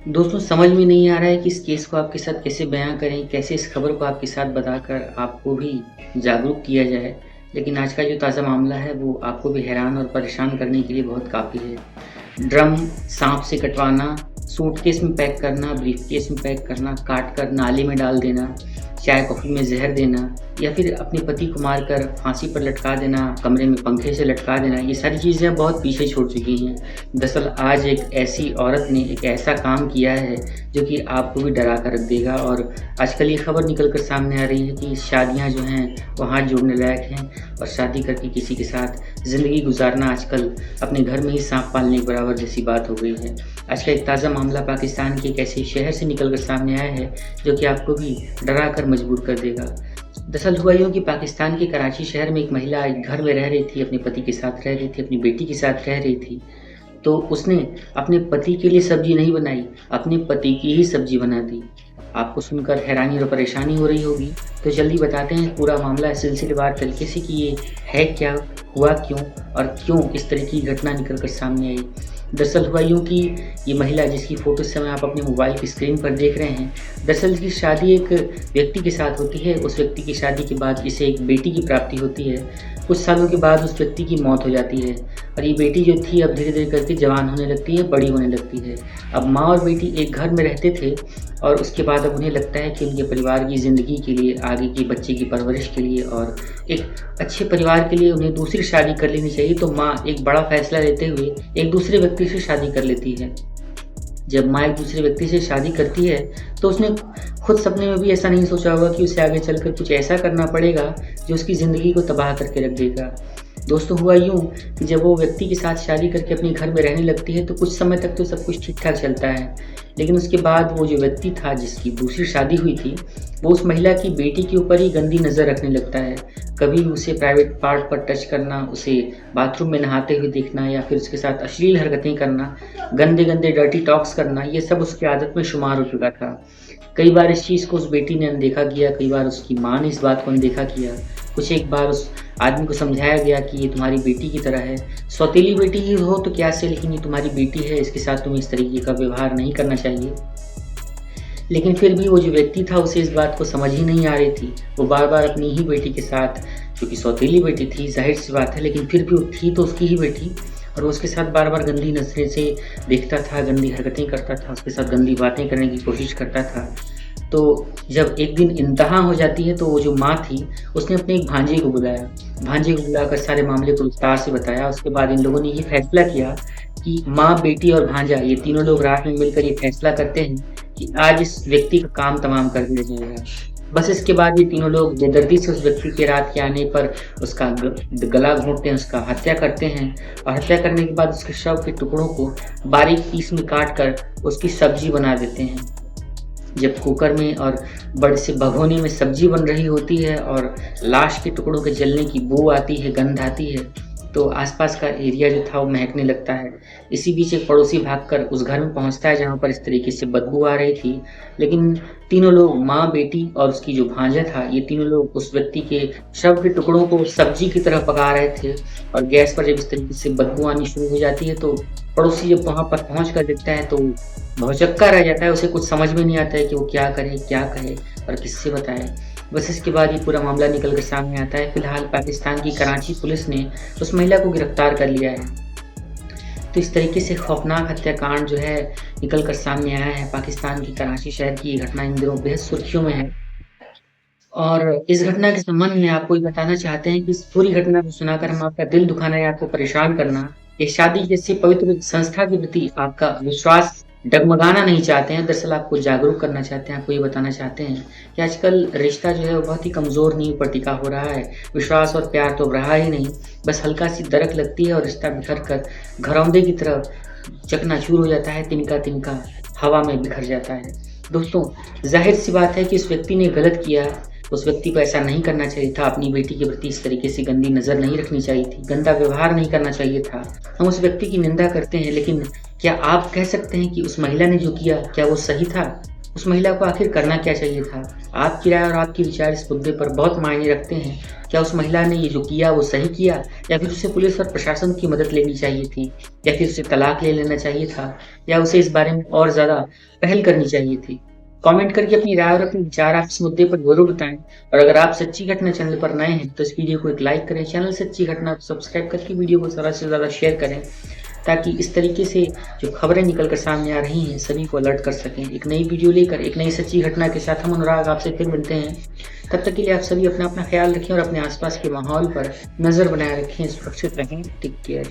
दोस्तों समझ में नहीं आ रहा है कि इस केस को आपके साथ कैसे बयाँ करें, कैसे इस खबर को आपके साथ बताकर आपको भी जागरूक किया जाए। लेकिन आज का जो ताज़ा मामला है वो आपको भी हैरान और परेशान करने के लिए बहुत काफ़ी है। ड्रम साँप से कटवाना, सूटकेस में पैक करना, ब्रीफकेस में पैक करना, काट कर नाले में डाल देना, चाय-कॉफ़ी में ज़हर देना या फिर अपने पति को मारकर फांसी पर लटका देना, कमरे में पंखे से लटका देना, ये सारी चीज़ें अब बहुत पीछे छूट चुकी हैं। दरअसल आज एक ऐसी औरत ने एक ऐसा काम किया है जो कि आपको भी डरा कर रख देगा और आजकल ये खबर निकल कर सामने आ रही है कि शादियां जो हैं वो हाथ जोड़ने लायक हैं और शादी करके किसी के साथ ज़िंदगी गुजारना आजकल अपने घर में ही सांप पालने के बराबर जैसी बात हो गई है। आज का एक ताज़ा मामला पाकिस्तान के एक ऐसे शहर से निकल कर सामने आया है जो कि आपको भी डरा कर मजबूर कर देगा। दरअसल हुआ यूँ कि पाकिस्तान के कराची शहर में एक महिला एक घर में रह रही थी, अपने पति के साथ रह रही थी, अपनी बेटी के साथ रह रही थी। तो उसने अपने पति के लिए सब्जी नहीं बनाई, अपने पति की ही सब्जी बना दी। आपको सुनकर हैरानी और परेशानी हो रही होगी, तो जल्दी बताते हैं पूरा मामला सिलसिलेवार तरीके से कि ये है क्या, हुआ क्यों और क्यों इस तरह की घटना निकल कर सामने आई। दरअसल हुआ यूँ कि ये महिला जिसकी फ़ोटो इस समय आप अपने मोबाइल की स्क्रीन पर देख रहे हैं, दरअसल इसकी शादी एक व्यक्ति के साथ होती है। उस व्यक्ति की शादी के बाद इसे एक बेटी की प्राप्ति होती है। कुछ सालों के बाद उस व्यक्ति की मौत हो जाती है और ये बेटी जो थी अब धीरे-धीरे करके जवान होने लगती है, बड़ी होने लगती है। अब माँ और बेटी एक घर में रहते थे और उसके बाद अब उन्हें लगता है कि उनके परिवार की ज़िंदगी के लिए, आगे के बच्चे की परवरिश के लिए और एक अच्छे परिवार के लिए उन्हें दूसरी शादी कर लेनी चाहिए। तो माँ एक बड़ा फैसला लेते हुए एक दूसरे व्यक्ति से शादी कर लेती है। जब माँ एक दूसरे व्यक्ति से शादी करती है तो उसने खुद सपने में भी ऐसा नहीं सोचा होगा कि उसे आगे चलकर कुछ ऐसा करना पड़ेगा जो उसकी ज़िंदगी को तबाह करके रख देगा। दोस्तों हुआ यूँ कि जब वो व्यक्ति के साथ शादी करके अपने घर में रहने लगती है तो कुछ समय तक तो सब कुछ ठीक-ठाक चलता है। लेकिन उसके बाद वो जो व्यक्ति था जिसकी दूसरी शादी हुई थी, वो उस महिला की बेटी के ऊपर ही गंदी नज़र रखने लगता है। कभी उसे प्राइवेट पार्ट पर टच करना, उसे बाथरूम में नहाते हुए देखना या फिर उसके साथ अश्लील हरकतें करना, गंदे-गंदे डर्टी टॉक्स करना, ये सब उसकी आदत में शुमार हो चुका था। कई बार इस चीज़ को उस बेटी ने अनदेखा किया, कई बार उसकी माँ ने इस बात को अनदेखा किया। कुछ एक बार उस आदमी को समझाया गया कि ये तुम्हारी बेटी की तरह है, सौतेली बेटी ही हो तो क्या से, लेकिन ये तुम्हारी बेटी है, इसके साथ तुम्हें इस तरीके का व्यवहार नहीं करना चाहिए। लेकिन फिर भी वो जो व्यक्ति था उसे इस बात को समझ ही नहीं आ रही थी। वो बार-बार अपनी ही बेटी के साथ, जो कि सौतेली बेटी थी, ज़ाहिर-सी बात है, लेकिन फिर भी वो थी तो उसकी ही बेटी और वो उसके साथ बार-बार गंदी नज़रें से देखता था, गंदी हरकतें करता था, उसके साथ गंदी बातें करने की कोशिश करता था। तो जब एक दिन इंतहा हो जाती है तो वो जो माँ थी, उसने अपने एक भांजे को बुलाया। भांजे को बुलाकर सारे मामले को विस्तार से बताया। उसके बाद इन लोगों ने ये फैसला किया कि माँ, बेटी और भांजा ये तीनों लोग रात में मिलकर ये फैसला करते हैं कि आज इस व्यक्ति का काम तमाम कर दिया जाएगा। बस इसके बाद ये तीनों लोग बेदर्दी से उस व्यक्ति के रात के आने पर उसका गला घोंटते हैं, उसका हत्या करते हैं और हत्या करने के बाद उसके शव के टुकड़ों को बारीक पीस में काट कर उसकी सब्जी बना देते हैं। जब कुकर में और बड़े से भगोने में सब्जी बन रही होती है और लाश के टुकड़ों के जलने की बू आती है, गंध आती है, तो आसपास का एरिया जो था वो महकने लगता है। इसी बीच एक पड़ोसी भागकर उस घर में पहुंचता है जहां पर इस तरीके से बदबू आ रही थी। लेकिन तीनों लोग, माँ, बेटी और उसकी जो भांजा था, ये तीनों लोग उस व्यक्ति के शव के टुकड़ों को सब्जी की तरह पका रहे थे और गैस पर जब इस तरीके से बदबू आनी शुरू हो जाती है तो पड़ोसी जब वहाँ पर पहुँच कर देखता है तो भौचक्का रह जाता है। उसे कुछ समझ में नहीं आता है कि वो क्या करे, क्या कहे और किससे बताए। बस इसके बाद ये पूरा मामला निकल कर सामने आता है। फिलहाल पाकिस्तान की कराची पुलिस ने उस महिला को गिरफ्तार कर लिया है। तो इस तरीके से खौफनाक हत्याकांड जो है निकल कर सामने आया है। पाकिस्तान की कराची शहर की ये घटना इन दिनों बेहद सुर्खियों में है और इस घटना के संबंध में आपको ये बताना चाहते हैं कि इस पूरी घटना को सुनाकर हम आपका दिल दुखाना या आपको परेशान करना, ये शादी जैसी पवित्र संस्था के प्रति आपका विश्वास डगमगाना नहीं चाहते हैं। दरअसल आपको जागरूक करना चाहते हैं, आपको ये बताना चाहते हैं कि आजकल रिश्ता जो है वो बहुत ही कमज़ोर नींव पर टिका हो रहा है। विश्वास और प्यार तो रहा ही नहीं, बस हल्का-सी दरक लगती है और रिश्ता बिखर कर घरौंदे की तरह चकनाचूर हो जाता है, तिनका-तिनका हवा में बिखर जाता है। दोस्तों, ज़ाहिर-सी बात है कि इस व्यक्ति ने गलत किया। उस व्यक्ति को ऐसा नहीं करना चाहिए था, अपनी बेटी के प्रति इस तरीके से गंदी नज़र नहीं रखनी चाहिए थी, गंदा व्यवहार नहीं करना चाहिए था। हम उस व्यक्ति की निंदा करते हैं, लेकिन क्या आप कह सकते हैं कि उस महिला ने जो किया, क्या वो सही था? उस महिला को आखिर करना क्या चाहिए था? आपकी राय और आपके विचार इस मुद्दे पर बहुत मायने रखते हैं। क्या उस महिला ने ये जो किया वो सही किया, या फिर उसे पुलिस और प्रशासन की मदद लेनी चाहिए थी, या फिर उसे तलाक ले लेना चाहिए था, या उसे इस बारे में और ज़्यादा पहल करनी चाहिए थी? कमेंट करके अपनी राय और अपने विचार आप इस मुद्दे पर ज़रूर बताएं। और अगर आप सच्ची घटना चैनल पर नए हैं तो इस वीडियो को एक लाइक करें, चैनल सच्ची घटना को सब्सक्राइब करके वीडियो को ज़्यादा से ज़्यादा शेयर करें, ताकि इस तरीके से जो खबरें निकल कर सामने आ रही हैं सभी को अलर्ट कर सकें। एक नई वीडियो लेकर एक नई सच्ची घटना के साथ हम अनुराग आपसे फिर मिलते हैं। तब तक के लिए आप सभी अपना अपना ख्याल रखें और अपने आसपास के माहौल पर नज़र बनाए रखें। सुरक्षित रहें। Take care.